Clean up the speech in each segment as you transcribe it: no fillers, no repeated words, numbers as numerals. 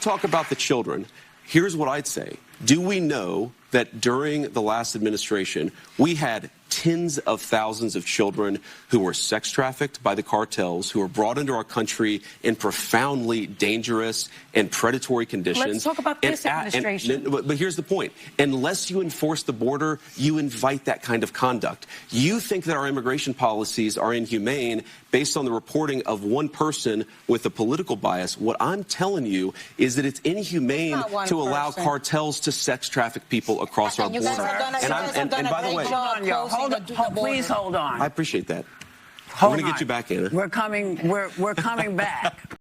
Talk about the children. Here's what I'd say. Do we know that during the last administration, we had tens of thousands of children who were sex trafficked by the cartels, who were brought into our country in profoundly dangerous and predatory conditions? Let's talk about this administration. But here's the point. Unless you enforce the border, you invite that kind of conduct. You think that our immigration policies are inhumane based on the reporting of one person with a political bias. What I'm telling you is that it's inhumane to allow cartels to sex traffic people across our border. And by the way, please hold on. I appreciate that. We're going to get you back, Anna. We're coming back.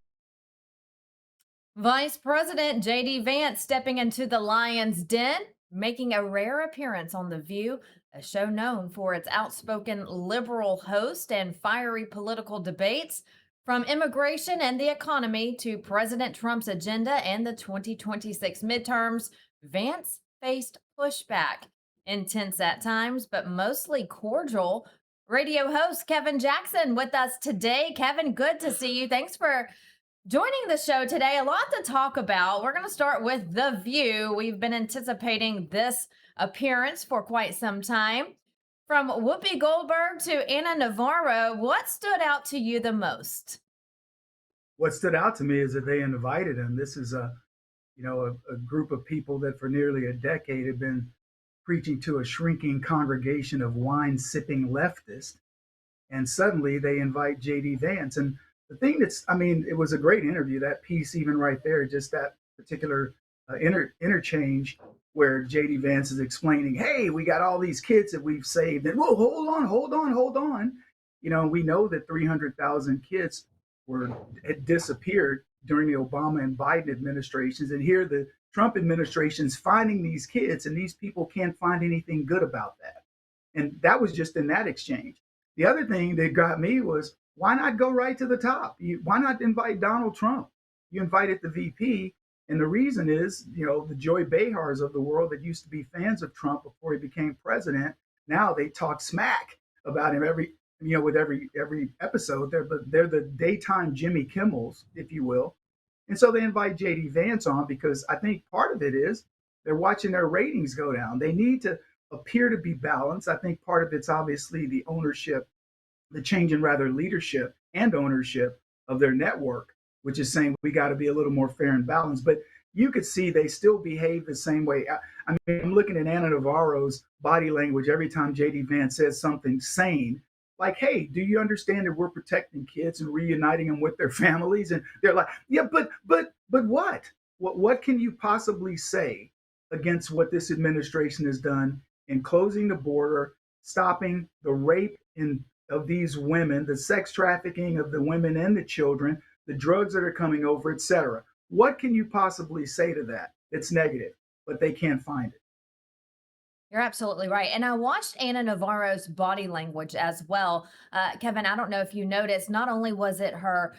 Vice President JD Vance stepping into the lion's den, making a rare appearance on The View, a show known for its outspoken liberal host and fiery political debates. From immigration and the economy to President Trump's agenda and the 2026 midterms, Vance faced pushback. Intense at times, but mostly cordial. Radio host Kevin Jackson with us today. Kevin, good to see you. Thanks for joining the show today. A lot to talk about. We're going to start with The View. We've been anticipating this appearance for quite some time. From Whoopi Goldberg to Anna Navarro, what stood out to you the most? What stood out to me is that they invited him. This is a group of people that for nearly a decade have been preaching to a shrinking congregation of wine-sipping leftists. And suddenly they invite JD Vance. And the thing it was a great interview, that piece even right there, just that particular interchange where JD Vance is explaining, hey, we got all these kids that we've saved. And whoa, hold on. We know that 300,000 kids had disappeared during the Obama and Biden administrations. And here the Trump administration's finding these kids, and these people can't find anything good about that. And that was just in that exchange. The other thing that got me was, why not go right to the top? Why not invite Donald Trump? You invited the VP. And the reason is, the Joy Behars of the world that used to be fans of Trump before he became president, now they talk smack about him with every episode. They're the daytime Jimmy Kimmels, if you will. And so they invite JD Vance on because I think part of it is they're watching their ratings go down. They need to appear to be balanced. I think part of it's obviously the ownership, the change in leadership and ownership of their network, which is saying we got to be a little more fair and balanced. But you could see they still behave the same way. I'm looking at Anna Navarro's body language every time JD Vance says something sane. Like, hey, do you understand that we're protecting kids and reuniting them with their families? And they're like, yeah, but what? What can you possibly say against what this administration has done in closing the border, stopping the rape of these women, the sex trafficking of the women and the children, the drugs that are coming over, et cetera? What can you possibly say to that that's negative? But they can't find it. You're absolutely right. And I watched Anna Navarro's body language as well. Kevin, I don't know if you noticed, not only was it her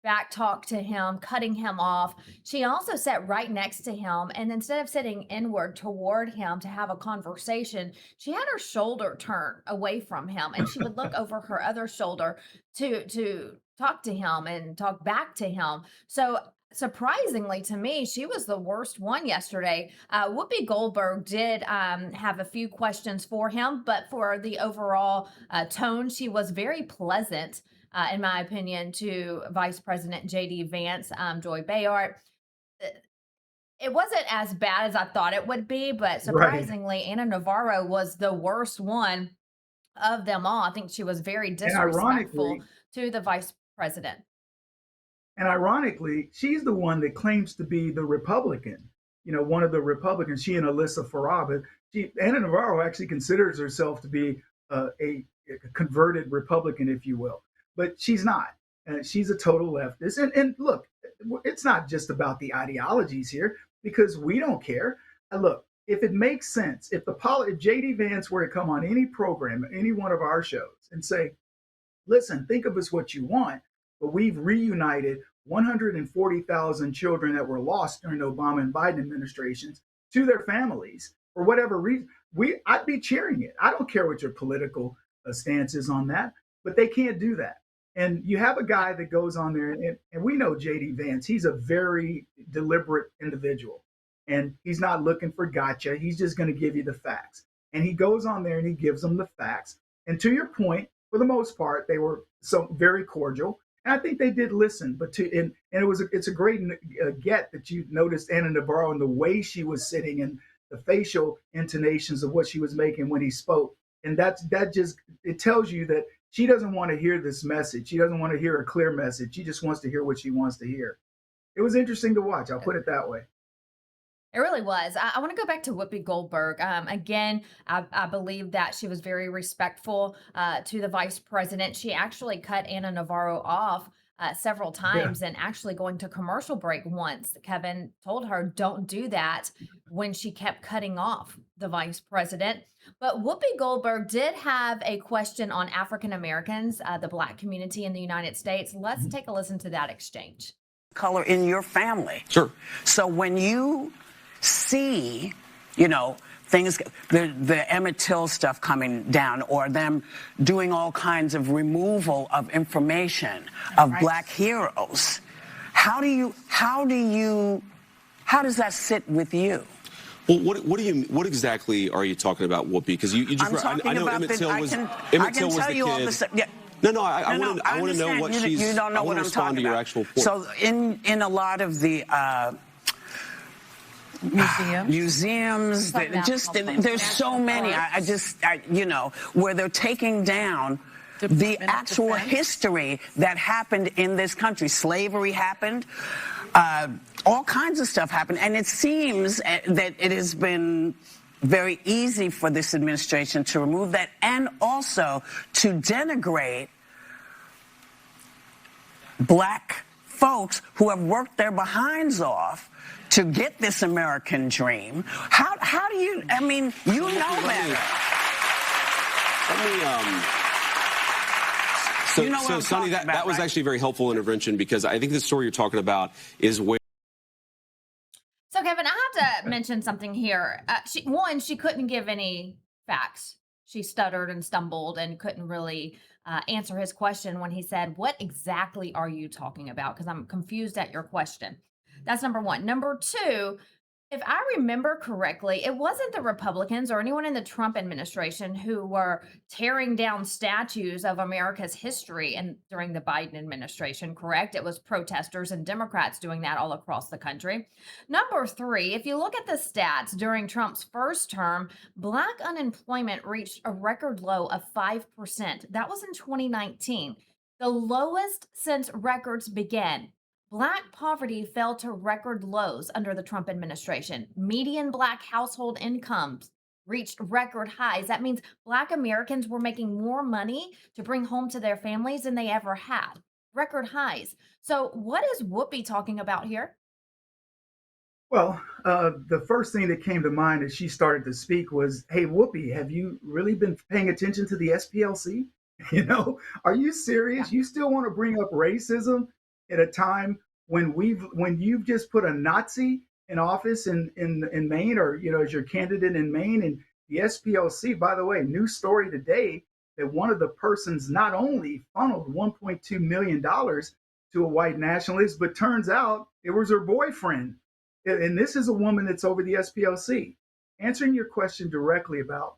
back talk to him, cutting him off, she also sat right next to him. And instead of sitting inward toward him to have a conversation, she had her shoulder turned away from him. And she would look over her other shoulder to talk to him and talk back to him. So surprisingly to me, she was the worst one yesterday. Whoopi Goldberg did have a few questions for him, but for the overall tone, she was very pleasant, in my opinion, to Vice President JD Vance, Joy Behar. It wasn't as bad as I thought it would be, but surprisingly, right. Anna Navarro was the worst one of them all. I think she was very disrespectful to the Vice President. And ironically, she's the one that claims to be the Republican, one of the Republicans, she and Alyssa Farah. But Anna Navarro actually considers herself to be a converted Republican, if you will. But she's not. She's a total leftist. And look, it's not just about the ideologies here, because we don't care. And look, if it makes sense, if JD Vance were to come on any program, any one of our shows and say, listen, think of us what you want, but we've reunited 140,000 children that were lost during the Obama and Biden administrations to their families for whatever reason, I'd be cheering it. I don't care what your political stance is on that, but they can't do that. And you have a guy that goes on there, and we know JD Vance. He's a very deliberate individual, and he's not looking for gotcha. He's just going to give you the facts. And he goes on there and he gives them the facts. And to your point, for the most part, they were so very cordial. And I think they did listen. But it's a great get that you noticed Anna Navarro and the way she was sitting and the facial intonations of what she was making when he spoke. And that just, it tells you that she doesn't want to hear this message. She doesn't want to hear a clear message. She just wants to hear what she wants to hear. It was interesting to watch. I'll put it that way. It really was. I want to go back to Whoopi Goldberg. Again, I believe that she was very respectful to the vice president. She actually cut Anna Navarro off several times and actually going to commercial break once. Kevin told her, don't do that, when she kept cutting off the vice president. But Whoopi Goldberg did have a question on African Americans, the Black community in the United States. Let's take a listen to that exchange. Color in your family. Sure. So when you see, things, the Emmett Till stuff coming down, or them doing all kinds of removal of information of Black heroes, how does that sit with you? Well, what exactly are you talking about, Whoopi? Because you just, I know Emmett Till was the kid. No, I want to know what she's. You don't know what I'm talking about. Your actual point. So in a lot of the museums, there's so many. Where they're taking down the actual history that happened in this country. Slavery happened. All kinds of stuff happened, and it seems that it has been very easy for this administration to remove that, and also to denigrate Black folks who have worked their behinds off to get this American dream. How do you, you know better. So Sonny, that was actually a very helpful intervention, because I think the story you're talking about is where. So, Kevin, I have to mention something here. She couldn't give any facts. She stuttered and stumbled and couldn't really answer his question when he said, what exactly are you talking about? Because I'm confused at your question. That's number one. Number two, if I remember correctly, it wasn't the Republicans or anyone in the Trump administration who were tearing down statues of America's history during the Biden administration, correct? It was protesters and Democrats doing that all across the country. Number three, if you look at the stats during Trump's first term, Black unemployment reached a record low of 5%. That was in 2019, the lowest since records began. Black poverty fell to record lows under the Trump administration. Median Black household incomes reached record highs. That means Black Americans were making more money to bring home to their families than they ever had. Record highs. So what is Whoopi talking about here? Well, the first thing that came to mind as she started to speak was, hey, Whoopi, have you really been paying attention to the SPLC? Are you serious? You still want to bring up racism at a time when you've just put a Nazi in office in Maine, or as your candidate in Maine, and the SPLC, by the way, new story today that one of the persons not only funneled $1.2 million to a white nationalist, but turns out it was her boyfriend. And this is a woman that's over the SPLC. Answering your question directly about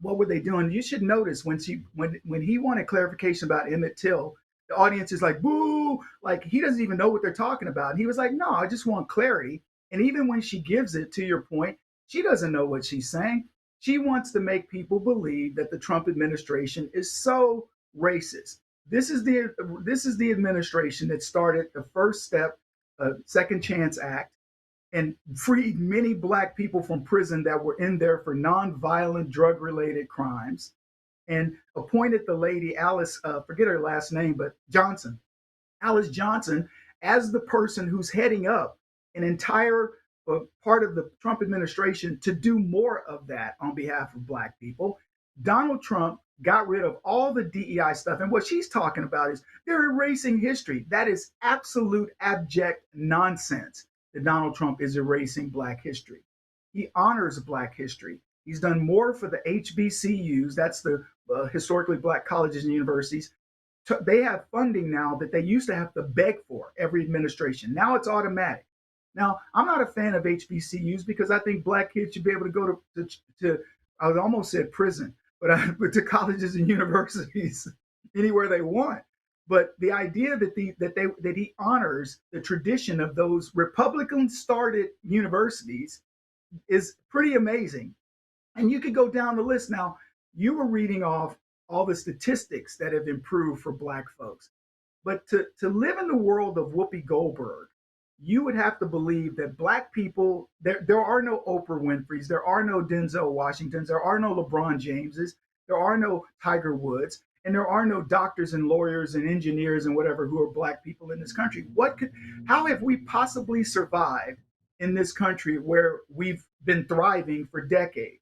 what were they doing, you should notice when he wanted clarification about Emmett Till, the audience is like, boo, like he doesn't even know what they're talking about. And he was like, no, I just want clarity. And even when she gives it, to your point, she doesn't know what she's saying. She wants to make people believe that the Trump administration is so racist. This is the administration that started the First Step, Second Chance Act, and freed many Black people from prison that were in there for nonviolent drug-related crimes, and appointed the lady Alice, forget her last name, but Johnson, Alice Johnson, as the person who's heading up an entire part of the Trump administration to do more of that on behalf of Black people. Donald Trump got rid of all the DEI stuff. And what she's talking about is they're erasing history. That is absolute abject nonsense that Donald Trump is erasing Black history. He honors Black history. He's done more for the HBCUs, that's the historically Black colleges and universities, they have funding now that they used to have to beg for every administration. Now it's automatic. Now, I'm not a fan of HBCUs because I think black kids should be able to go to I would almost said prison, but to colleges and universities anywhere they want. But the idea that he honors the tradition of those Republican started universities is pretty amazing. And you could go down the list. Now, you were reading off all the statistics that have improved for black folks. But to live in the world of Whoopi Goldberg, you would have to believe that black people, there are no Oprah Winfreys, there are no Denzel Washingtons, there are no LeBron Jameses, there are no Tiger Woods, and there are no doctors and lawyers and engineers and whatever who are black people in this country. How have we possibly survived in this country where we've been thriving for decades?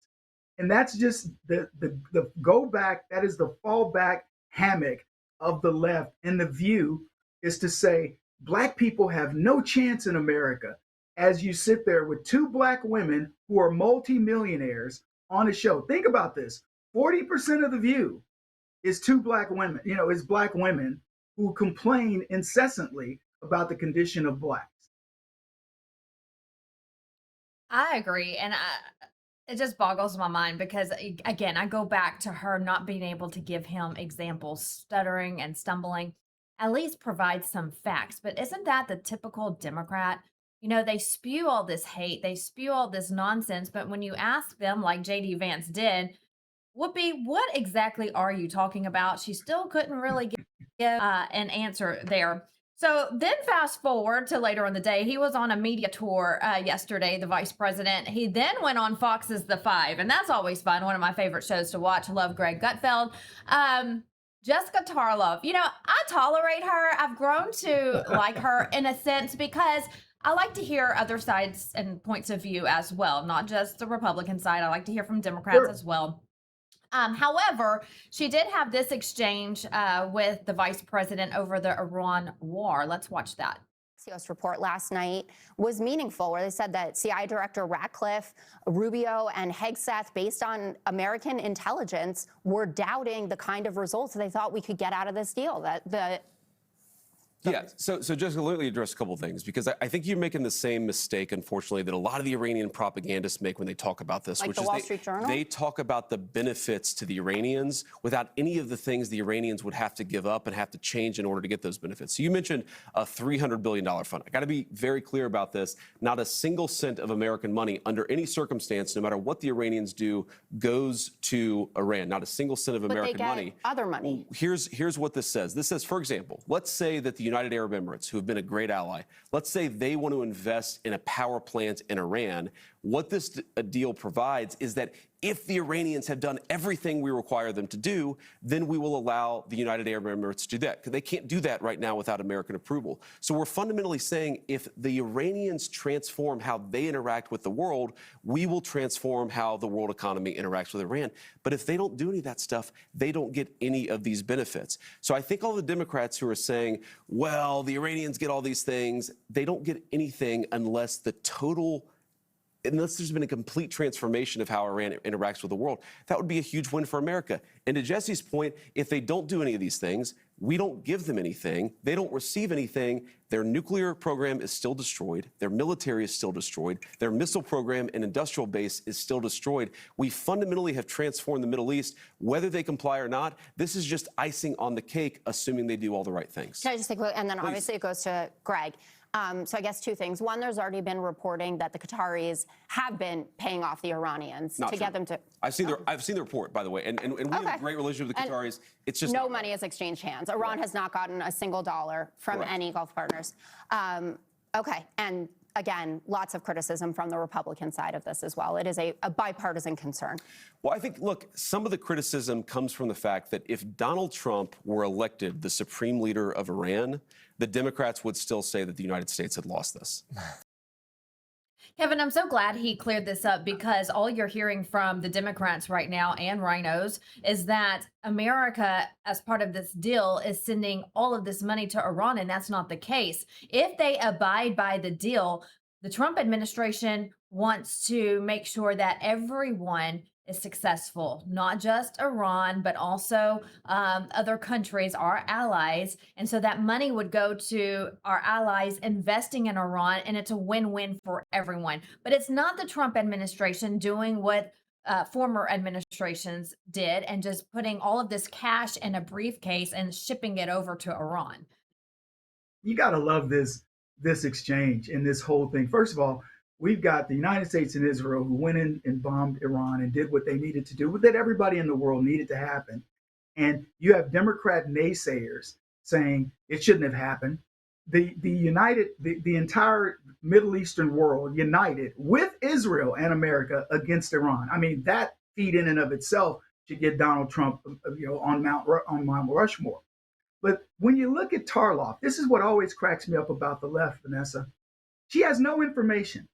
And that's just the go back, that is the fallback hammock of the left. And the view is to say, black people have no chance in America, as you sit there with two black women who are multimillionaires on a show. Think about this. 40% of the view is two black women, is black women who complain incessantly about the condition of blacks. I agree. And it just boggles my mind because, again, I go back to her not being able to give him examples, stuttering and stumbling. At least provide some facts. But isn't that the typical Democrat? They spew all this hate, they spew all this nonsense. But when you ask them, like JD Vance did, Whoopi, what exactly are you talking about? She still couldn't really give an answer there. So then fast forward to later in the day, he was on a media tour yesterday, the vice president. He then went on Fox's The Five, and that's always fun. One of my favorite shows to watch. Love Greg Gutfeld. Jessica Tarlov, I tolerate her. I've grown to like her in a sense because I like to hear other sides and points of view as well, not just the Republican side. I like to hear from Democrats as well. However, she did have this exchange with the vice president over the Iran war. Let's watch that. Axios report last night was meaningful, where they said that CIA Director Ratcliffe, Rubio, and Hegseth, based on American intelligence, were doubting the kind of results they thought we could get out of this deal. So Jessica, let me address a couple of things, because I think you're making the same mistake, unfortunately, that a lot of the Iranian propagandists make when they talk about this, like which the is Wall Street Journal? They talk about the benefits to the Iranians without any of the things the Iranians would have to give up and have to change in order to get those benefits. So you mentioned a $300 billion fund. I got to be very clear about this. Not a single cent of American money under any circumstance, no matter what the Iranians do, goes to Iran. Not a single cent of American money. Other money. Here's what this says. This says, for example, let's say that the United Arab Emirates, who have been a great ally, let's say they want to invest in a power plant in Iran. What this deal provides is that if the Iranians have done everything we require them to do, then we will allow the United Arab Emirates to do that, because they can't do that right now without American approval. So we're fundamentally saying if the Iranians transform how they interact with the world, we will transform how the world economy interacts with Iran. But if they don't do any of that stuff, they don't get any of these benefits. So I think all the Democrats who are saying, well, the Iranians get all these things, they don't get anything unless there's been a complete transformation of how Iran interacts with the world. That would be a huge win for America. And to Jesse's point, if they don't do any of these things, we don't give them anything, they don't receive anything, their nuclear program is still destroyed, their military is still destroyed, their missile program and industrial base is still destroyed. We fundamentally have transformed the Middle East. Whether they comply or not, this is just icing on the cake, assuming they do all the right things. Can I just take a look? And then Please. Obviously it goes to Greg. So I guess two things. One, there's already been reporting that the Qataris have been paying off the Iranians Not to true. get them to. I've seen the report, by the way, and we have a great relationship with the Qataris. It's just no money has exchanged hands. Iran has not gotten a single dollar from any Gulf partners. Okay, and again, lots of criticism from the Republican side of this as well. It is a bipartisan concern. Well, I think, look, some of the criticism comes from the fact that if Donald Trump were elected the supreme leader of Iran, the Democrats would still say that the United States had lost this. Kevin, I'm so glad he cleared this up, because all you're hearing from the Democrats right now and rhinos is that America, as part of this deal, is sending all of this money to Iran, and that's not the case. If they abide by the deal, the Trump administration wants to make sure that everyone is successful, not just Iran, but also other countries, our allies. And so that money would go to our allies investing in Iran, and it's a win win for everyone. But it's not the Trump administration doing what former administrations did and just putting all of this cash in a briefcase and shipping it over to Iran. You got to love this exchange and this whole thing. First of all, we've got the United States and Israel who went in and bombed Iran and did what they needed to do, that everybody in the world needed to happen. And you have Democrat naysayers saying it shouldn't have happened. The entire Middle Eastern world united with Israel and America against Iran. I mean, that feat in and of itself should get Donald Trump, on Mount Rushmore. But when you look at Tarloff, this is what always cracks me up about the left, Vanessa. She has no information.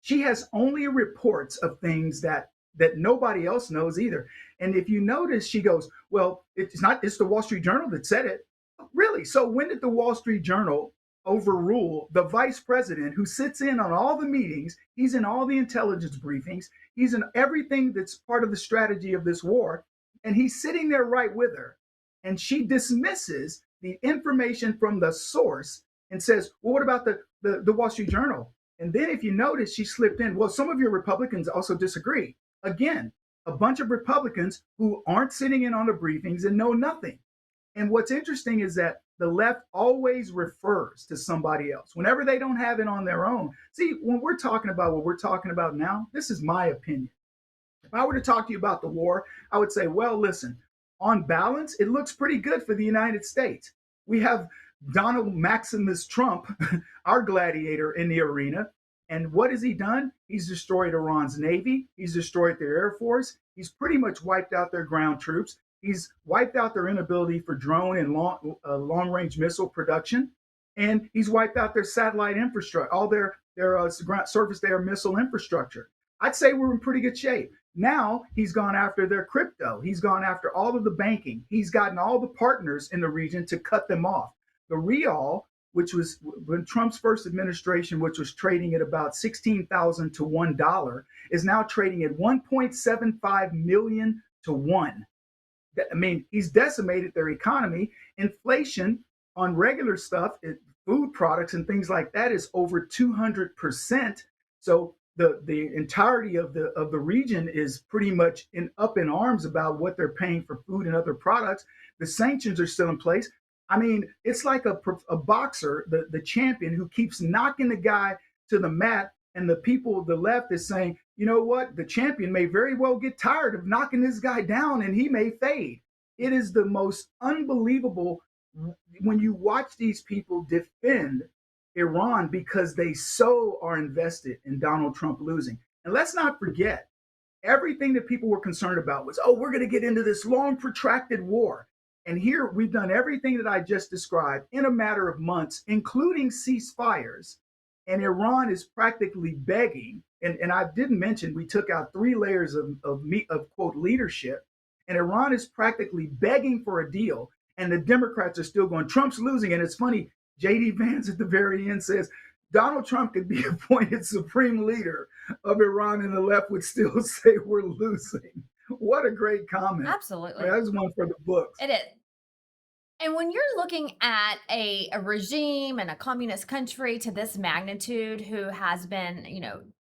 She has only reports of things that nobody else knows either. And if you notice, she goes, well, it's the Wall Street Journal that said it. Really? So when did the Wall Street Journal overrule the vice president who sits in on all the meetings? He's in all the intelligence briefings. He's in everything that's part of the strategy of this war. And he's sitting there right with her. And she dismisses the information from the source and says, well, what about the Wall Street Journal? And then if you notice, she slipped in, well, some of your Republicans also disagree. Again, a bunch of Republicans who aren't sitting in on the briefings and know nothing. And what's interesting is that the left always refers to somebody else whenever they don't have it on their own. See, when we're talking about what we're talking about now, this is my opinion. If I were to talk to you about the war, I would say, well, listen, on balance, it looks pretty good for the United States. We have Donald Maximus Trump, our gladiator in the arena. And what has he done? He's destroyed Iran's Navy. He's destroyed their Air Force. He's pretty much wiped out their ground troops. He's wiped out their inability for drone and long-range missile production. And he's wiped out their satellite infrastructure, all their surface-to-air missile infrastructure. I'd say we're in pretty good shape. Now he's gone after their crypto. He's gone after all of the banking. He's gotten all the partners in the region to cut them off. The rial, which was when Trump's first administration, which was trading at about 16,000 to $1, is now trading at 1.75 million to 1. I mean, he's decimated their economy. Inflation on regular stuff, food products and things like that, is over 200%. So the entirety of the region is pretty much up in arms about what they're paying for food and other products. The sanctions are still in place. I mean, it's like a boxer, the champion, who keeps knocking the guy to the mat, and the people, the left, is saying, you know what, the champion may very well get tired of knocking this guy down and he may fade. It is the most unbelievable when you watch these people defend Iran because they so are invested in Donald Trump losing. And let's not forget, everything that people were concerned about was, oh, we're going to get into this long, protracted war. And here we've done everything that I just described in a matter of months, including ceasefires. And Iran is practically begging. And I didn't mention we took out 3 layers of quote leadership. And Iran is practically begging for a deal. And the Democrats are still going, Trump's losing. And it's funny, JD Vance at the very end says, Donald Trump could be appointed supreme leader of Iran, and the left would still say we're losing. What a great comment. Absolutely. That's one for the books. It is. And when you're looking at a regime and a communist country to this magnitude who has been,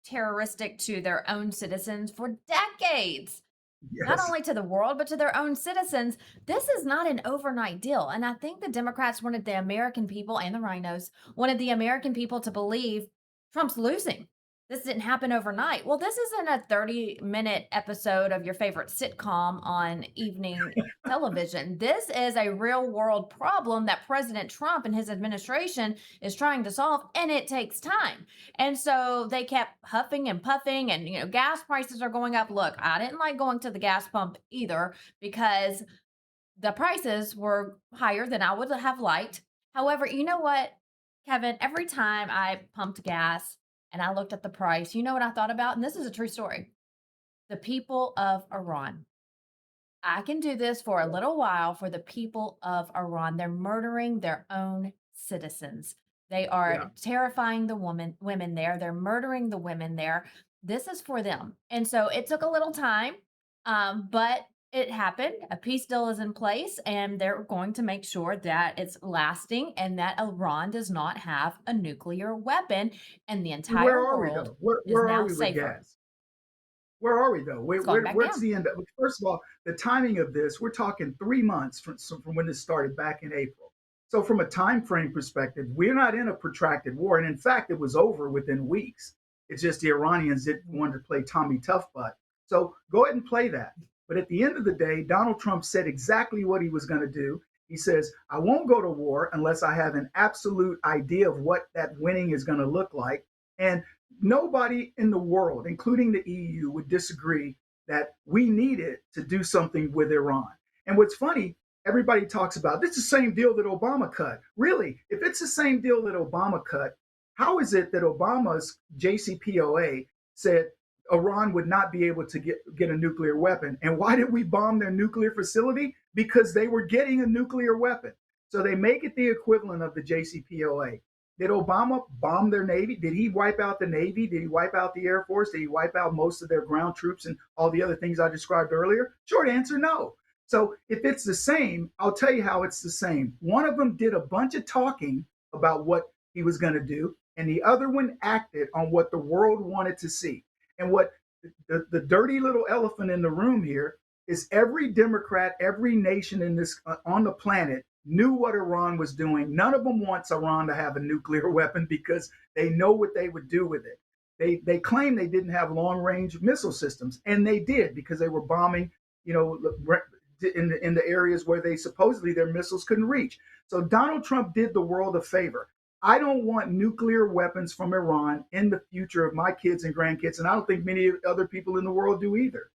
terroristic to their own citizens for decades, Yes. not only to the world, but to their own citizens, this is not an overnight deal. And I think the Democrats wanted the American people, and the rhinos wanted the American people to believe Trump's losing. This didn't happen overnight. Well, this isn't a 30-minute episode of your favorite sitcom on evening television. This is a real-world problem that President Trump and his administration is trying to solve, and it takes time. And so they kept huffing and puffing, and gas prices are going up. Look, I didn't like going to the gas pump either because the prices were higher than I would have liked. However, you know what, Kevin? Every time I pumped gas and I looked at the price, you know what I thought about? And this is a true story. The people of Iran. I can do this for a little while for the people of Iran. They're murdering their own citizens. They are terrifying the women there. They're murdering the women there. This is for them. And so it took a little time. But it happened. A peace deal is in place, and they're going to make sure that it's lasting and that Iran does not have a nuclear weapon, and the entire Where are we world though? is Where are now we with safer. gas? Where are we though? It's going back What's down. the end of? First of all, the timing of this, we're talking 3 months from when this started back in April. So from a time frame perspective, we're not in a protracted war. And in fact, it was over within weeks. It's just the Iranians didn't want to play Tommy Tough Butt. So go ahead and play that. But at the end of the day, Donald Trump said exactly what he was going to do. He says, I won't go to war unless I have an absolute idea of what that winning is going to look like. And nobody in the world, including the EU, would disagree that we needed to do something with Iran. And what's funny, everybody talks about this is the same deal that Obama cut. Really, if it's the same deal that Obama cut, how is it that Obama's JCPOA said Iran would not be able to get a nuclear weapon? And why did we bomb their nuclear facility? Because they were getting a nuclear weapon. So they make it the equivalent of the JCPOA. Did Obama bomb their Navy? Did he wipe out the Navy? Did he wipe out the Air Force? Did he wipe out most of their ground troops and all the other things I described earlier? Short answer, no. So if it's the same, I'll tell you how it's the same. One of them did a bunch of talking about what he was going to do, and the other one acted on what the world wanted to see. And what the dirty little elephant in the room here is every Democrat, every nation in this on the planet knew what Iran was doing. None of them wants Iran to have a nuclear weapon because they know what they would do with it. They claim they didn't have long range missile systems, and they did because they were bombing, in the areas where they supposedly their missiles couldn't reach. So Donald Trump did the world a favor. I don't want nuclear weapons from Iran in the future of my kids and grandkids, and I don't think many other people in the world do either.